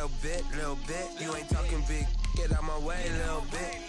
little bit. You ain't talking big, get out my way, little bit.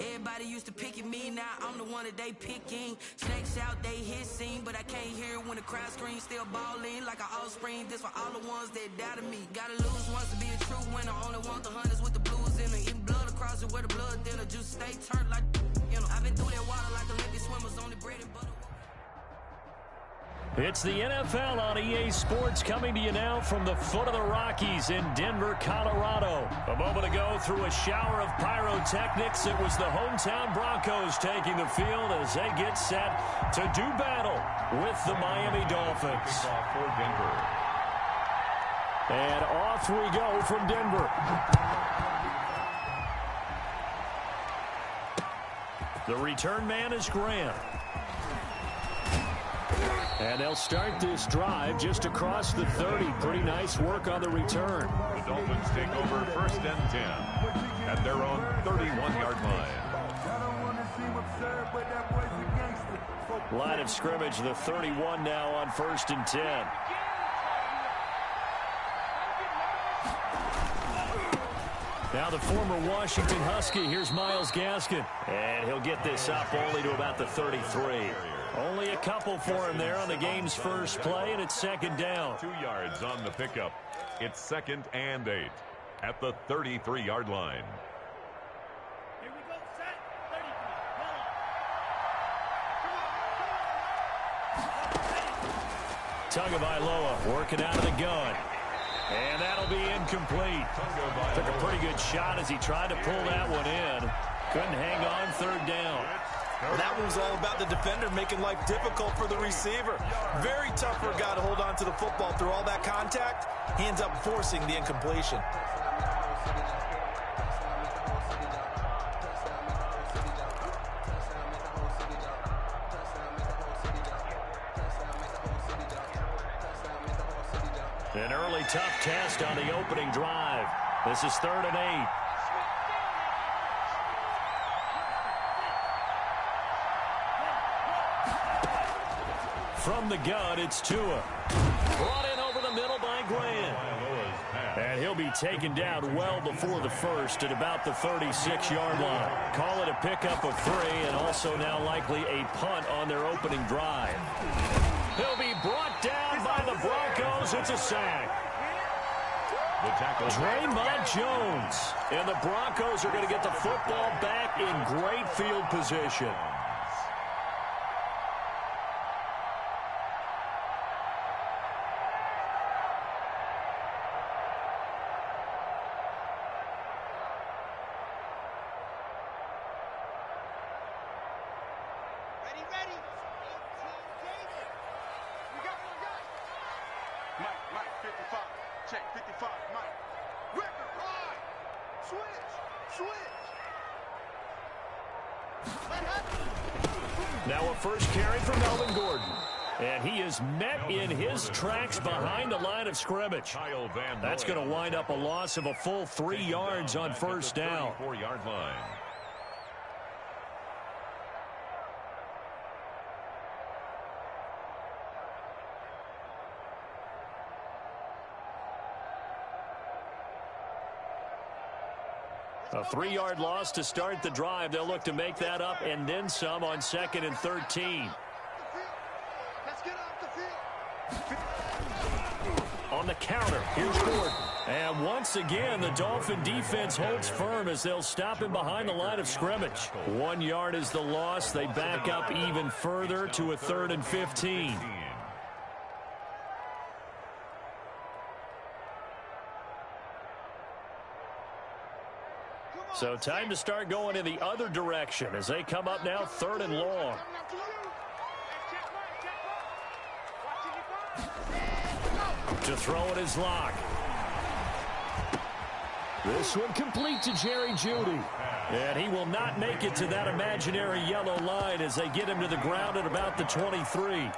Everybody used to pick at me, now I'm the one that they picking. Snakes out, they hissing, but I can't hear it when the crowd screams. Still balling like an offspring. This for all the ones that doubted me. Gotta lose once to be a true winner. Only want the hunters with the blues in it. Eating blood across it where the blood dinner. Juice stay turned like, you know. I've been through that water like Olympic swimmers. Only bread and butter. It's the NFL on EA Sports, coming to you now from the foot of the Rockies in Denver, Colorado. A moment ago, through a shower of pyrotechnics, it was the hometown Broncos taking the field as they get set to do battle with the Miami Dolphins. For Denver. And off we go from Denver. The return man is Graham. And they'll start this drive just across the 30. Pretty nice work on the return. The Dolphins take over 1st and 10 at their own 31-yard line. Line of scrimmage, the 31 now on 1st and 10. Now the former Washington Husky, here's Myles Gaskin. And he'll get this up only to about the 33. Only a couple for him there on the game's first play, and it's 2nd down. 2 yards on the pickup. It's 2nd and 8 at the 33-yard line. Here we go, set. 33. Tagovailoa working out of the gun. And that'll be incomplete. Took a pretty good shot as he tried to pull that one in. Couldn't hang on 3rd down. Well, that one's all about the defender making life difficult for the receiver. Very tough for a guy to hold on to the football through all that contact. He ends up forcing the incompletion. An early tough test on the opening drive. This is 3rd and 8. From the gun, it's Tua. Brought in over the middle by Graham. And he'll be taken down well before the first at about the 36-yard line. Call it a pickup of 3 and also now likely a punt on their opening drive. He'll be brought down by the Broncos. It's a sack. Draymond Jones. And the Broncos are going to get the football back in great field position. Now a first carry for Melvin Gordon. And he is met in his tracks behind the line of scrimmage. That's going to wind up a loss of a full 3 yards on 1st down. 34-yard line. A 3-yard loss to start the drive. They'll look to make that up and then some on 2nd and 13. On the counter, here's Gordon. And once again, the Dolphin defense holds firm as they'll stop him behind the line of scrimmage. 1 yard is the loss. They back up even further to a 3rd and 15. So time to start going in the other direction as they come up now 3rd and long. To throw it is Locke. This one complete to Jerry Jeudy. And he will not make it to that imaginary yellow line as they get him to the ground at about the 23.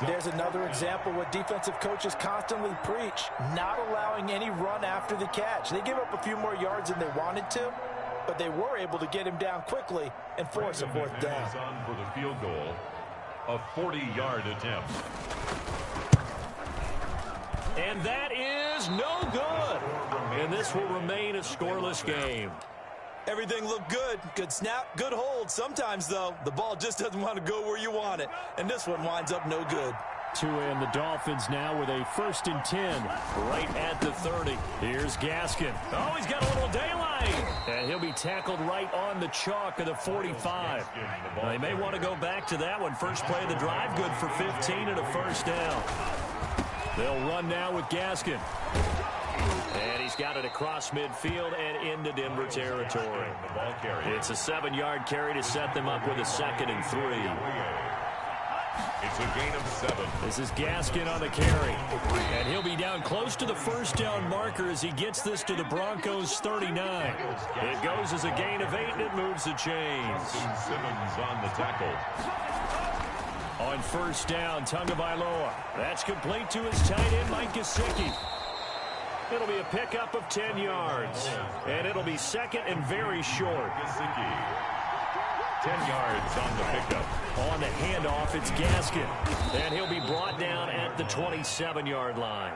There's another example what defensive coaches constantly preach, not allowing any run after the catch. They give up a few more yards than they wanted to, but they were able to get him down quickly and force a 4th down. On for the field goal, a 40-yard attempt. And that is no good. And this will remain a scoreless game. Everything looked good. Good snap, good hold. Sometimes, though, the ball just doesn't want to go where you want it. And this one winds up no good. And the Dolphins now with a 1st and 10 right at the 30. Here's Gaskin. Oh, he's got a little daylight. And he'll be tackled right on the chalk of the 45. They may want to go back to that one. First play of the drive, good for 15 and a 1st down. They'll run now with Gaskin. And he's got it across midfield and into Denver territory. It's a 7-yard carry to set them up with a 2nd and 3. It's a gain of 7. This is Gaskin on the carry. And he'll be down close to the 1st down marker as he gets this to the Broncos 39. It goes as a gain of 8 and it moves the chains. Simmons on the tackle. On 1st down, Tagovailoa. That's complete to his tight end, Mike Gesicki. It'll be a pickup of 10 yards. And it'll be 2nd and very short. Gesicki. 10 yards on the pickup. On the handoff, it's Gaskin. And he'll be brought down at the 27-yard line.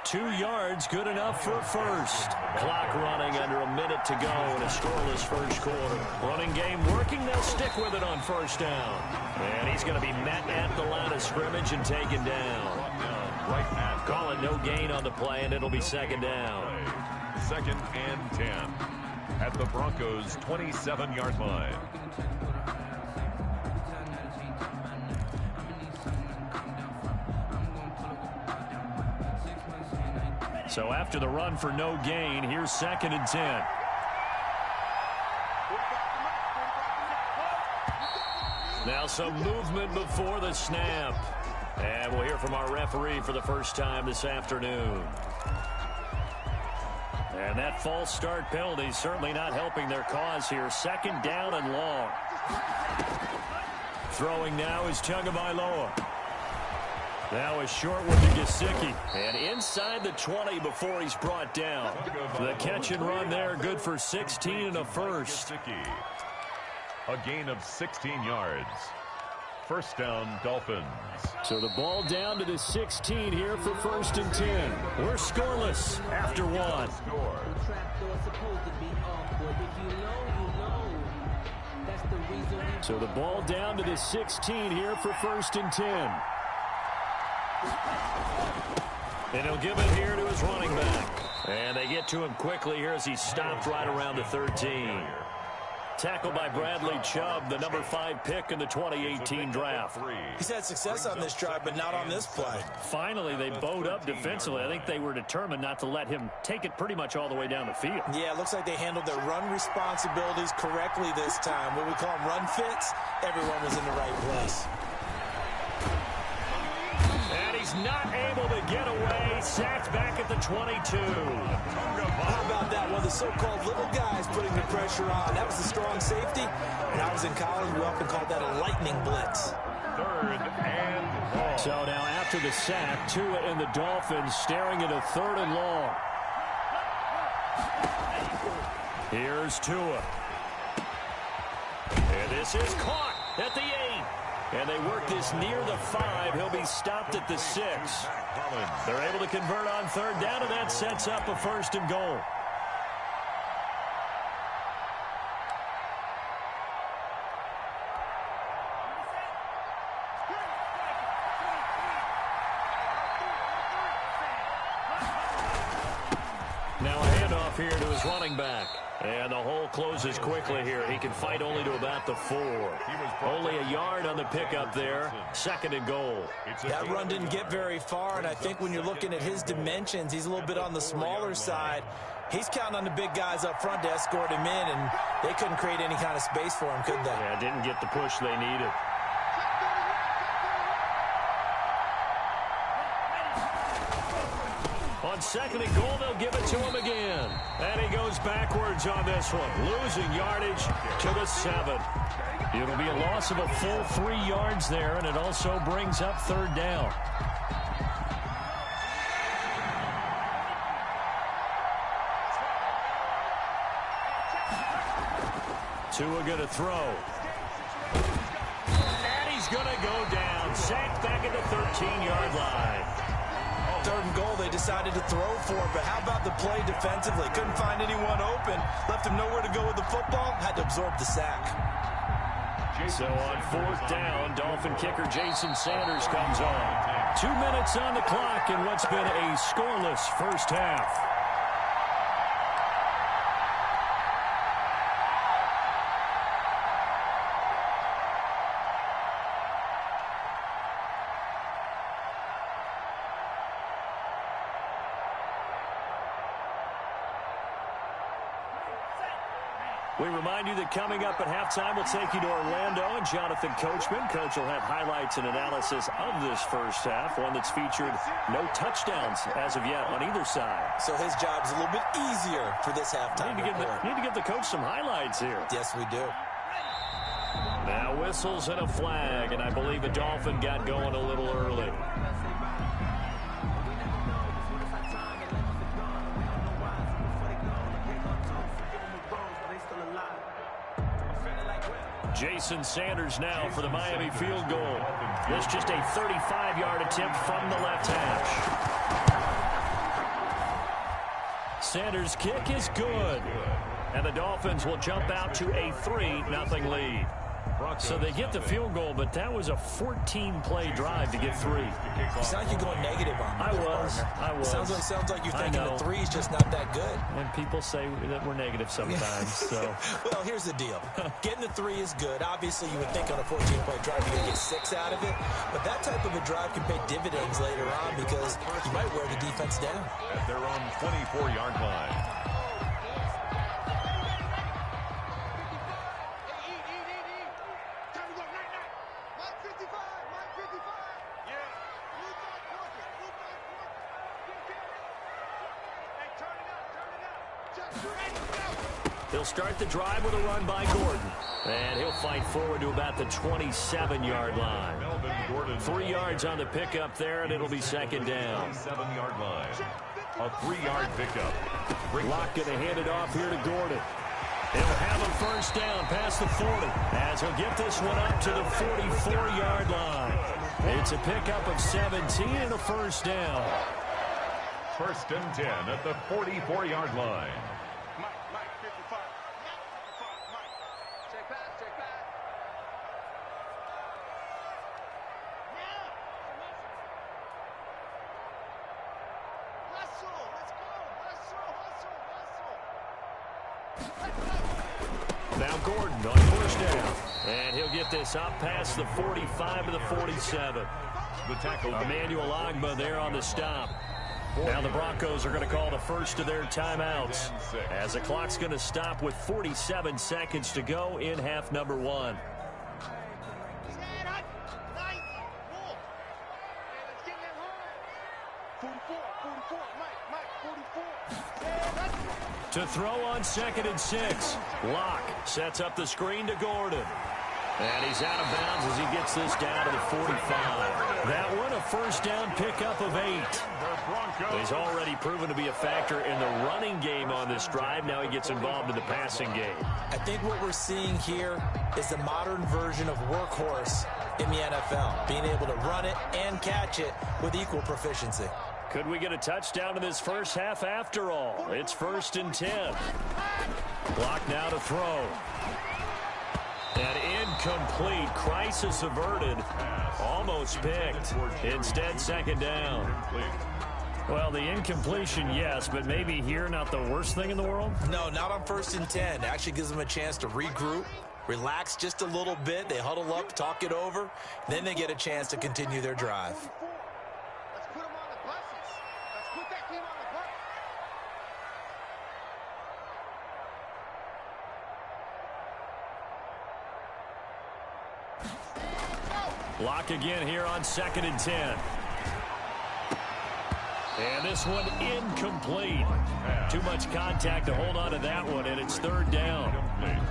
2 yards, good enough for a 1st. Clock running under a minute to go in a scoreless 1st quarter. Running game working, they'll stick with it on 1st down. And he's going to be met at the line of scrimmage and taken down. Call it no gain on the play, and it'll be 2nd down. 2nd and 10 at the Broncos' 27-yard line. So after the run for no gain, here's 2nd and 10. Now some movement before the snap. And we'll hear from our referee for the first time this afternoon. And that false start penalty is certainly not helping their cause here. 2nd down and long. Throwing now is Tagovailoa. Now a short one to Gesicki. And inside the 20 before he's brought down. The catch and run there, good for 16 and a 1st. A gain of 16 yards. 1st down, Dolphins. So the ball down to the 16 here for 1st and 10. We're scoreless after 1. So the ball down to the 16 here for 1st and 10. And he'll give it here to his running back. And they get to him quickly here as he's stopped right around the 13. Tackled by Bradley Chubb, the number 5 pick in the 2018 draft. He's had success on this drive, but not on this play. Finally, they bowed up defensively. I think they were determined not to let him take it pretty much all the way down the field. Yeah, it looks like they handled their run responsibilities correctly this time. What we call them run fits, everyone was in the right place. And he's not able to get away. Sacked back at the 22. How about that? One of the so-called little guys putting the pressure on. That was the strong safety. When I was in college, we often called that a lightning blitz. 3rd and long. So now after the sack, Tua and the Dolphins staring at a 3rd and long. Here's Tua. And this is caught at the 8. And they work this near the 5. He'll be stopped at the 6. They're able to convert on 3rd down, and that sets up a 1st and goal. his running back. And the hole closes quickly here. He can fight only to about the 4. Only a yard on the pickup there. 2nd and goal. That run didn't get very far, and I think when you're looking at his dimensions, he's a little bit on the smaller side. He's counting on the big guys up front to escort him in, and they couldn't create any kind of space for him, could they? Yeah, didn't get the push they needed. On 2nd and goal, they'll give it to him again. And he goes backwards on this one, losing yardage to the 7. It'll be a loss of a full 3 yards there, and it also brings up 3rd down. Tua going to throw. And he's going to go down. Sacked back at the 13-yard line. 3rd and goal, they decided to throw for it, but how about the play defensively? Couldn't find anyone open, left him nowhere to go with the football, had to absorb the sack. So on 4th down, Dolphin kicker Jason Sanders comes on. 2 minutes on the clock in what's been a scoreless first half. We remind you that coming up at halftime, we'll take you to Orlando and Jonathan Coachman. Coach will have highlights and analysis of this first half, one that's featured no touchdowns as of yet on either side. So his job's a little bit easier for this halftime. Need to give the coach some highlights here. Yes, we do. Now whistles and a flag, and I believe the Dolphin got going a little early. Jason Sanders now for the Miami field goal. This just a 35-yard attempt from the left hash. Sanders' kick is good. And the Dolphins will jump out to a 3-0 lead. So they get the field goal, but that was a 14-play drive to get 3. You sound like you're going negative on me. I was. Sounds like you're thinking the 3 is just not that good. And people say that we're negative sometimes. So. Well, here's the deal. Getting the 3 is good. Obviously, you would think on a 14-play drive you're going to get 6 out of it. But that type of a drive can pay dividends later on because you might wear the defense down. At their own 24-yard line. He'll start the drive with a run by Gordon. And he'll fight forward to about the 27-yard line. 3 yards on the pickup there, and it'll be 2nd down. 7-yard line. A 3-yard pickup. Locke going to hand it off here to Gordon. He'll have a first down past the 40 as he'll get this one up to the 44-yard line. It's a pickup of 17 and a first down. 1st and 10 at the 44-yard line. Now Gordon on 1st down. And he'll get this up past the 45 to the 47. The tackle. Emmanuel Ogbah there on the stop. Now the Broncos are going to call the first of their timeouts as the clock's going to stop with 47 seconds to go in half number 1. To throw on 2nd and 6. Locke sets up the screen to Gordon. And he's out of bounds as he gets this down to the 45. That one, a first down pickup of 8. He's already proven to be a factor in the running game on this drive. Now he gets involved in the passing game. I think what we're seeing here is the modern version of workhorse in the NFL. Being able to run it and catch it with equal proficiency. Could we get a touchdown in this first half after all? It's 1st and 10. Clock now to throw. And incomplete. Crisis averted. Almost picked. Instead, 2nd down. Well, the incompletion, yes, but maybe here not the worst thing in the world? No, not on 1st and 10. It actually gives them a chance to regroup, relax just a little bit. They huddle up, talk it over. Then they get a chance to continue their drive. Let's put them on the buses. Let's put that team on the bus. Lock again here on 2nd and 10. And this one incomplete. Too much contact to hold on to that one, and it's 3rd down.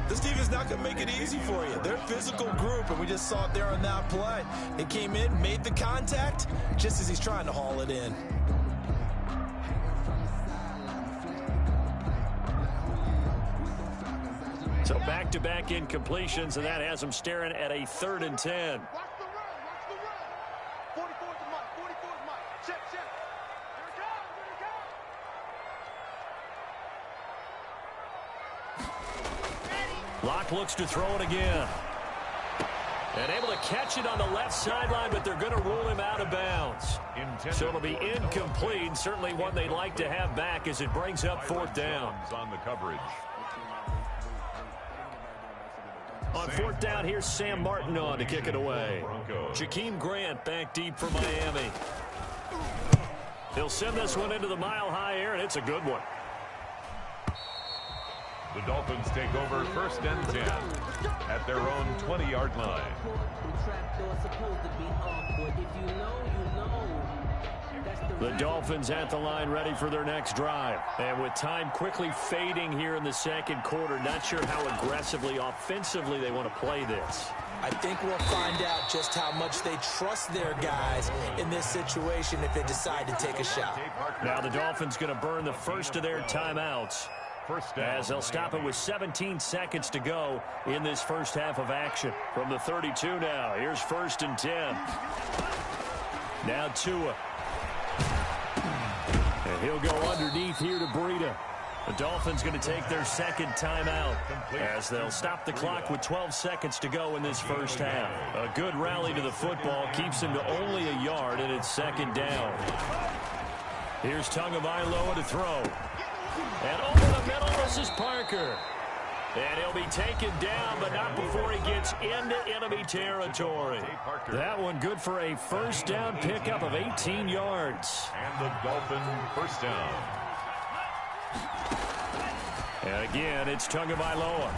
This defense not going to make it easy for you. They're a physical group, and we just saw it there on that play. They came in, made the contact, just as he's trying to haul it in. So back-to-back incompletions, and that has them staring at a 3rd and 10. Watch the run. Watch the run. 44's the mark. 44's mark. Check, check. Here it comes. Here it comes. Locke looks to throw it again. And able to catch it on the left sideline, but they're going to rule him out of bounds. So it'll be incomplete, certainly one they'd like to have back as it brings up 4th down. On the coverage. On 4th down, here's Sam Martin on to kick it away. Jakeem Grant back deep for Miami. He'll send this one into the mile-high air, and it's a good one. The Dolphins take over 1st and 10 at their own 20-yard line. The Dolphins at the line ready for their next drive. And with time quickly fading here in the 2nd quarter, not sure how aggressively, offensively they want to play this. I think we'll find out just how much they trust their guys in this situation if they decide to take a shot. Now the Dolphins going to burn the first of their timeouts as they'll stop it with 17 seconds to go in this first half of action. From the 32 now, here's 1st and 10. Now Tua. And he'll go underneath here to Breida. The Dolphins going to take their 2nd timeout as they'll stop the clock with 12 seconds to go in this first half. A good rally to the football keeps him to only a yard, and it's 2nd down. Here's Tagovailoa to throw. And over the middle, this is Parker. And he'll be taken down, but not before he gets into enemy territory. That one good for a 1st down pickup of 18 yards. And the Dolphin 1st down. And again, it's Tagovailoa.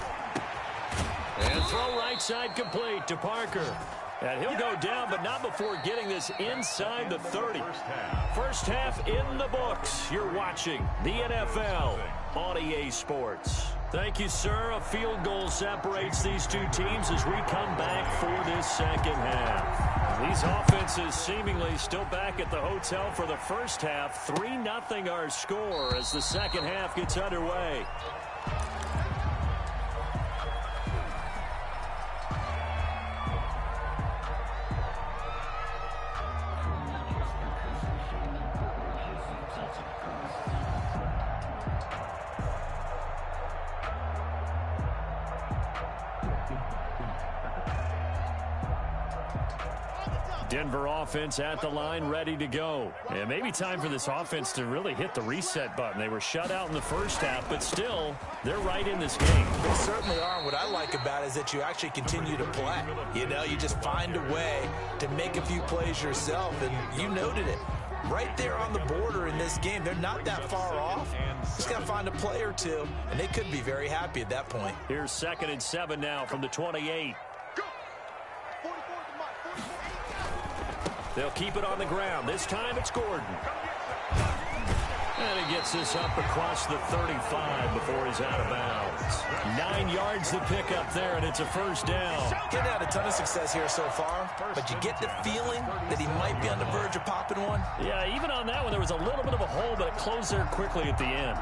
And throw right side complete to Parker. And he'll go down, but not before getting this inside the 30. First half in the books. You're watching the NFL on EA Sports. Thank you, sir. A field goal separates these two teams as we come back for this 2nd half. These offenses seemingly still back at the hotel for the first half. 3-0 our score as the 2nd half gets underway. Denver offense at the line, ready to go. And maybe time for this offense to really hit the reset button. They were shut out in the first half, but still, they're right in this game. They certainly are. What I like about it is that you actually continue to play. You know, you just find a way to make a few plays yourself, and you noted it. Right there on the border in this game, they're not that far off. Just got to find a play or two, and they could be very happy at that point. Here's 2nd and 7 now from the 28. They'll keep it on the ground. This time it's Gordon. And he gets this up across the 35 before he's out of bounds. 9 yards to pick up there, and it's a 1st down. Getting had a ton of success here so far, but you get the feeling that he might be on the verge of popping one. Yeah, even on that one, there was a little bit of a hole, but it closed there quickly at the end.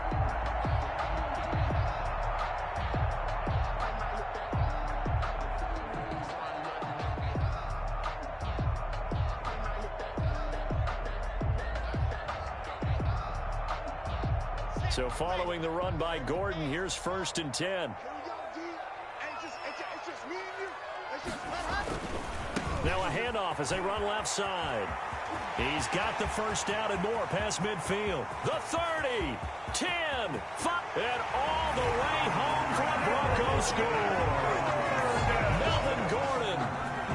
So following the run by Gordon, here's 1st and 10. Now a handoff as they run left side. He's got the first down and more past midfield. The 30, 10, 5, and all the way home for a Broncos score. Melvin Gordon,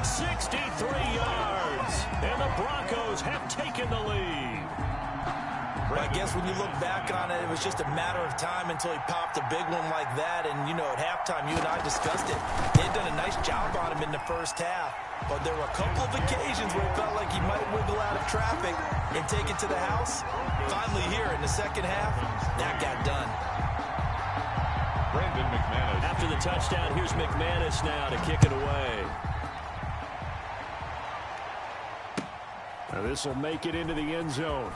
63 yards, and the Broncos have taken the lead. I guess when you look back on it, it was just a matter of time until he popped a big one like that. And, you know, at halftime, you and I discussed it. They had done a nice job on him in the first half. But there were a couple of occasions where it felt like he might wiggle out of traffic and take it to the house. Finally here in the second half, that got done. Brandon McManus. After the touchdown, here's McManus now to kick it away. Now this will make it into the end zone.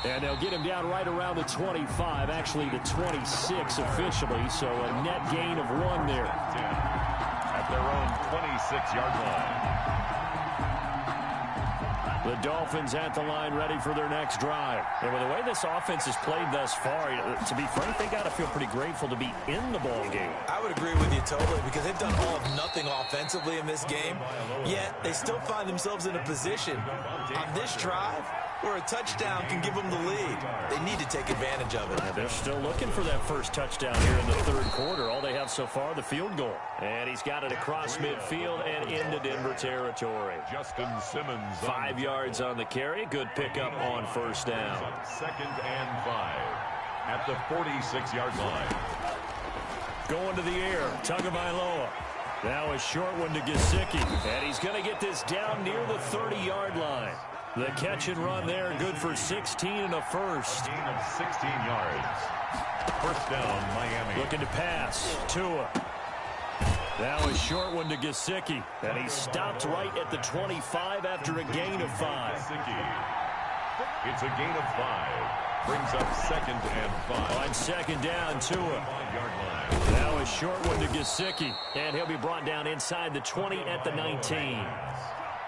And they'll get him down right around the 25, actually the 26 officially, so a net gain of 1 there. At their own 26-yard line. The Dolphins at the line ready for their next drive. And with the way this offense has played thus far, to be frank, they got to feel pretty grateful to be in the ball game. I would agree with you totally because they've done all of nothing offensively in this game, yet they still find themselves in a position on this drive where a touchdown can give them the lead. They need to take advantage of it. They're still looking for that first touchdown here in the third quarter. All they have so far, the field goal. And he's got it across midfield and into Denver territory. Justin Simmons. 5 yards on the carry. Good pickup on first down. 2nd and 5 at the 46-yard line. Going to the air. Tagovailoa. Now a short one to Gesicki. And he's going to get this down near the 30-yard line. The catch and run there, good for 16 and a first. A gain of 16 yards. First down, Miami. Looking to pass. Tua. Now a short one to Gesicki. And he stopped right at the 25 after a gain of 5. Gesicki. It's a gain of 5. Brings up 2nd and 5. On second down, Tua. 5-yard line. Now a short one to Gesicki. And he'll be brought down inside the 20 at the 19.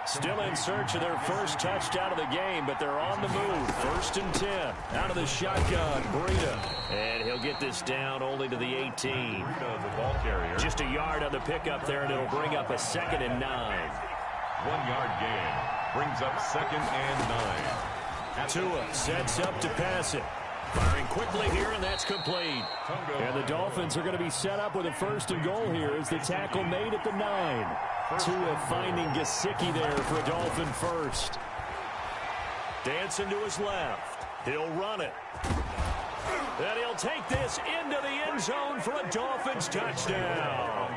Still in search of their first touchdown of the game, but they're on the move. 1st and 10. Out of the shotgun, Breida. And he'll get this down only to the 18. Breida, the ball carrier. Just a yard on the pickup there, and it'll bring up a 2nd and 9. 1-yard gain. Brings up 2nd and 9. Tua sets up to pass it. Firing quickly here, and that's complete. And the Dolphins are going to be set up with a 1st and goal here as the tackle made at the 9. Tua finding Gesicki there for a Dolphin first. Dancing to his left. He'll run it. And he'll take this into the end zone for a Dolphins touchdown.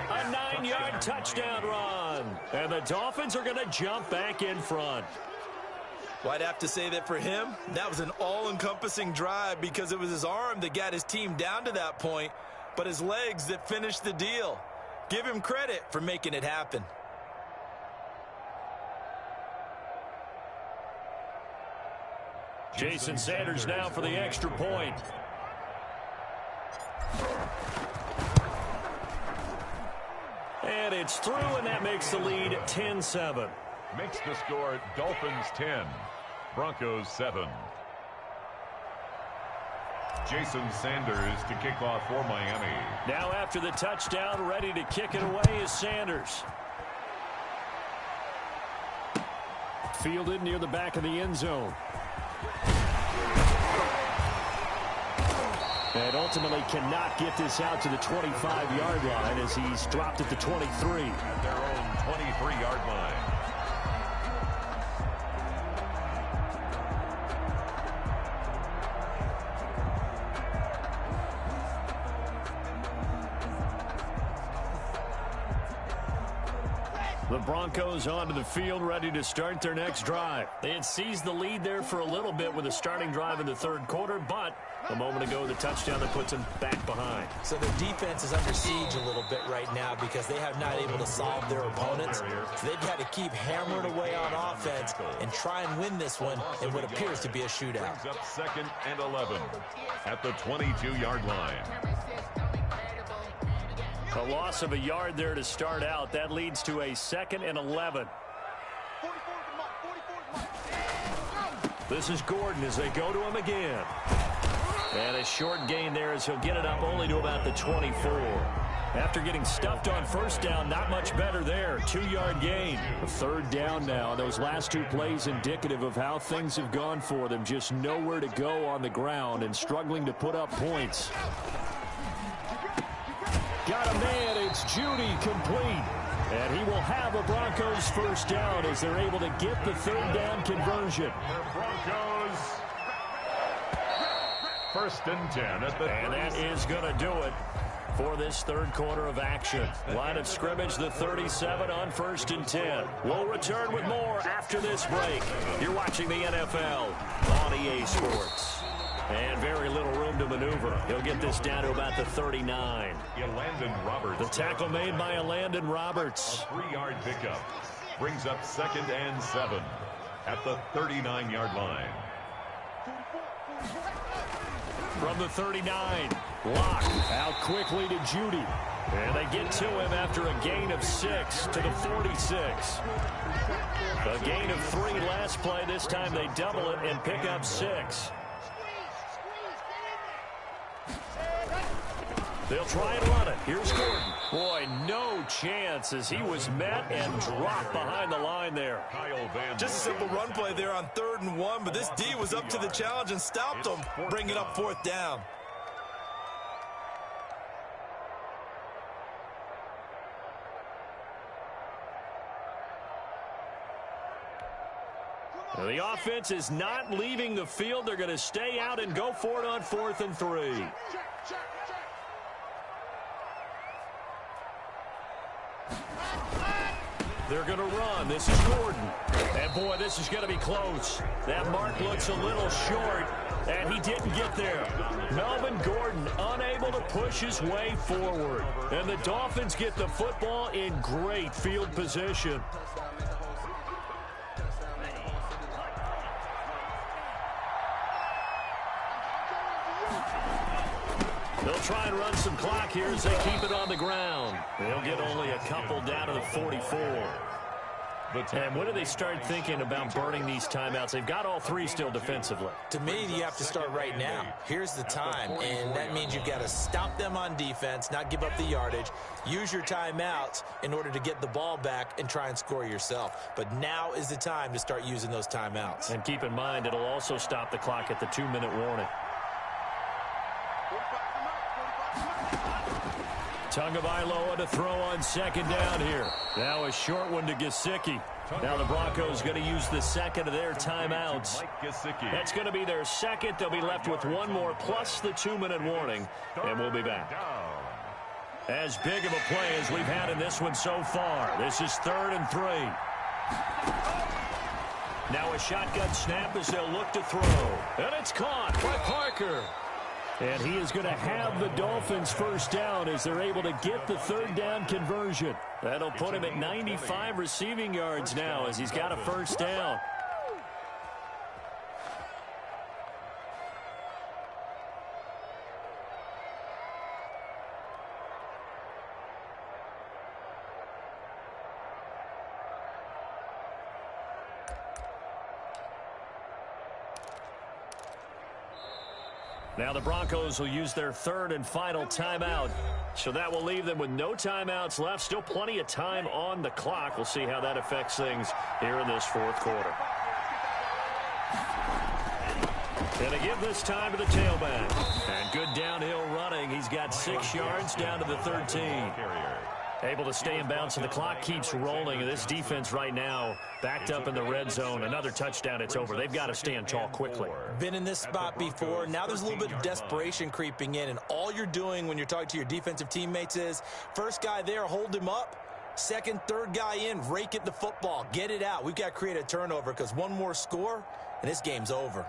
A 9-yard touchdown run. And the Dolphins are going to jump back in front. Well, I'd have to say that for him, that was an all-encompassing drive because it was his arm that got his team down to that point, but his legs that finished the deal. Give him credit for making it happen. Jason Sanders now for the extra point. And it's through, and that makes the lead 10-7. Makes the score Dolphins 10, Broncos 7. Jason Sanders to kick off for Miami. Now after the touchdown, ready to kick it away is Sanders. Fielded near the back of the end zone. And ultimately cannot get this out to the 25-yard line as he's dropped at the 23. At their own 23-yard line. The Broncos onto the field, ready to start their next drive. They had seized the lead there for a little bit with a starting drive in the third quarter, but a moment ago, the touchdown that puts them back behind. So their defense is under siege a little bit right now because they have not able to solve their opponents. So they've got to keep hammering away on offense and try and win this one in what appears to be a shootout. Brings up 2nd and 11 at the 22-yard line. A loss of a yard there to start out. That leads to a 2nd and 11. This is Gordon as they go to him again. And a short gain there as he'll get it up only to about the 24. After getting stuffed on first down, not much better there. 2-yard gain. A third down now. Those last two plays indicative of how things have gone for them. Just nowhere to go on the ground and struggling to put up points. Got a man. It's Judy complete. And he will have a Broncos first down as they're able to get the third down conversion. Broncos. First and 10 at the And that is going to do it for this third quarter of action. Line of scrimmage, the 37 on first and 10. We'll return with more after this break. You're watching the NFL on EA Sports. And very little room to maneuver. He'll get this down to about the 39. Landon Roberts. The tackle made by Landon Roberts. A 3-yard pickup brings up 2nd and 7 at the 39-yard line. From the 39, Locke out quickly to Judy. And they get to him after a gain of 6 to the 46. A gain of 3 last play. This time they double it and pick up 6. They'll try and run it. Here's Gordon. Boy, no chance as he was met and dropped behind the line there. Just a simple run play there on 3rd and 1, but this D was up to the challenge and stopped him, bringing up 4th down. Now, the offense is not leaving the field. They're going to stay out and go for it on 4th and 3. They're going to run. This is Gordon. And, boy, this is going to be close. That mark looks a little short, and he didn't get there. Melvin Gordon unable to push his way forward. And the Dolphins get the football in great field position. They'll try and run some clock here as they keep it on the ground. They'll get only a couple down to the 44. And when do they start thinking about burning these timeouts? They've got all 3 still defensively. To me, you have to start right now. Here's the time, and that means you've got to stop them on defense, not give up the yardage, use your timeouts in order to get the ball back and try and score yourself. But now is the time to start using those timeouts. And keep in mind, it'll also stop the clock at the 2-minute warning. Tagovailoa to throw on 2nd down here. Now a short one to Gesicki. Now the Broncos going to use the 2nd of their timeouts. That's going to be their 2nd. They'll be left with 1 more plus the 2-minute warning, and we'll be back. As big of a play as we've had in this one so far. This is 3rd and 3. Now a shotgun snap as they'll look to throw. And it's caught by Parker. And he is going to have the Dolphins first down as they're able to get the 3rd down conversion. That'll put him at 95 receiving yards now as he's got a first down. Now the Broncos will use their 3rd and final timeout. So that will leave them with no timeouts left. Still plenty of time on the clock. We'll see how that affects things here in this 4th quarter. And they give this time to the tailback. And good downhill running. He's got 6 yards down to the 13. Able to stay in bounds, and the clock keeps rolling. And this defense right now backed up in the red zone. Another touchdown, it's over. They've got to stand tall quickly. Been in this spot before. Now there's a little bit of desperation creeping in, and all you're doing when you're talking to your defensive teammates is first guy there, hold him up. 2nd, 3rd guy in, rake at the football. Get it out. We've got to create a turnover because one more score, and this game's over.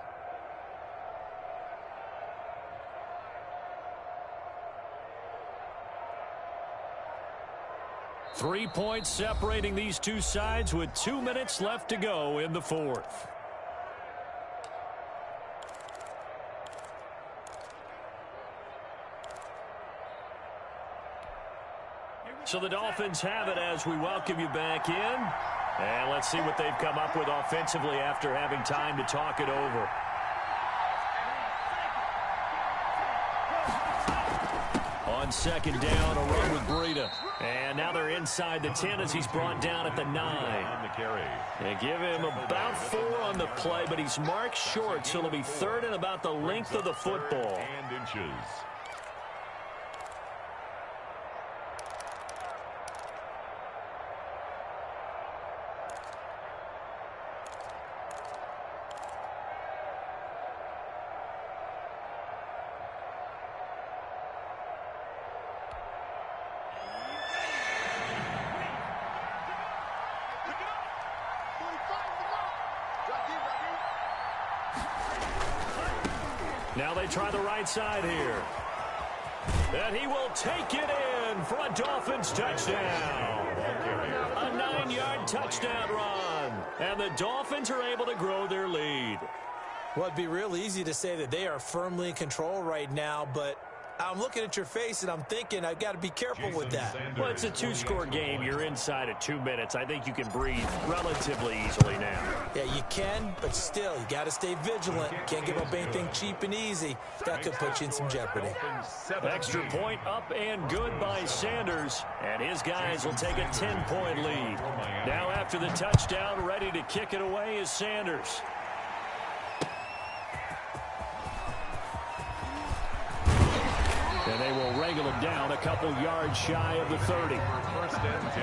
Three points separating these two sides with 2 minutes left to go in the 4th. So the Dolphins have it as we welcome you back in. And let's see what they've come up with offensively after having time to talk it over. On second down, a run with Breida. And now they're inside the 10 as he's brought down at the 9. On the carry. They give him about 4 on the play, but he's marked short, so it'll be third and about the length of the football. And inches. Now they try the right side here. And he will take it in for a Dolphins touchdown. A 9-yard touchdown run. And the Dolphins are able to grow their lead. Well, it'd be real easy to say that they are firmly in control right now, but I'm looking at your face and I'm thinking I've got to be careful with that. Well, it's a 2-score game. You're inside at 2 minutes. I think you can breathe relatively easily now. Yeah, you can, but still, you got to stay vigilant. Can't give up anything cheap and easy. That could put you in some jeopardy. Extra point up and good by Sanders. And his guys will take a 10-point lead. Now after the touchdown, ready to kick it away is Sanders. And they will wrangle him down a couple yards shy of the 30. First and 10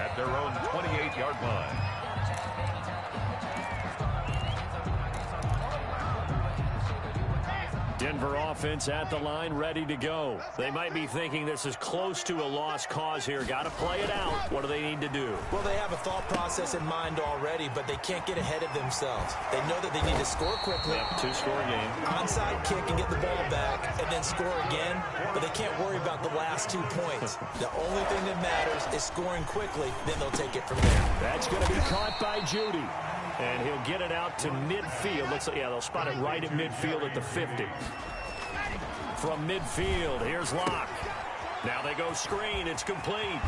at their own 28-yard line. Denver offense at the line, ready to go. They might be thinking this is close to a lost cause here. Got to play it out. What do they need to do? Well, they have a thought process in mind already, but they can't get ahead of themselves. They know that they need to score quickly. Yep, 2-score game. Onside kick and get the ball back and then score again, but they can't worry about the last 2 points. The only thing that matters is scoring quickly, then they'll take it from there. That's going to be caught by Judy. And he'll get it out to midfield. Looks like, yeah, they'll spot it right at midfield at the 50. From midfield, here's Locke. Now they go screen. It's complete.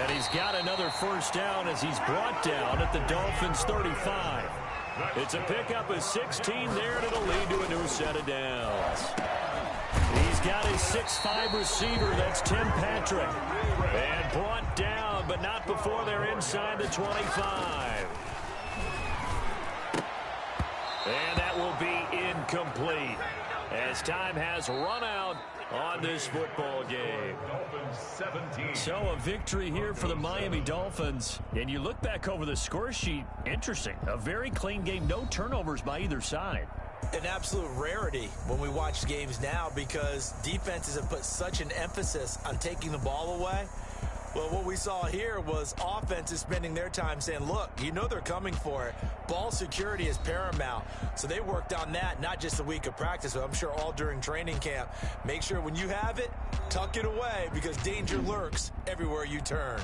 And he's got another first down as he's brought down at the Dolphins' 35. It's a pickup of 16 there, and it'll lead to a new set of downs. He's got a 6'5 receiver. That's Tim Patrick. And brought down, but not before they're inside the 25. And that will be incomplete as time has run out on this football game. So a victory here for the Miami Dolphins. And you look back over the score sheet, interesting. A very clean game, no turnovers by either side. An absolute rarity when we watch games now because defenses have put such an emphasis on taking the ball away. Well, what we saw here was offenses spending their time saying, look, you know they're coming for it. Ball security is paramount. So they worked on that, not just a week of practice, but I'm sure all during training camp. Make sure when you have it, tuck it away because danger lurks everywhere you turn.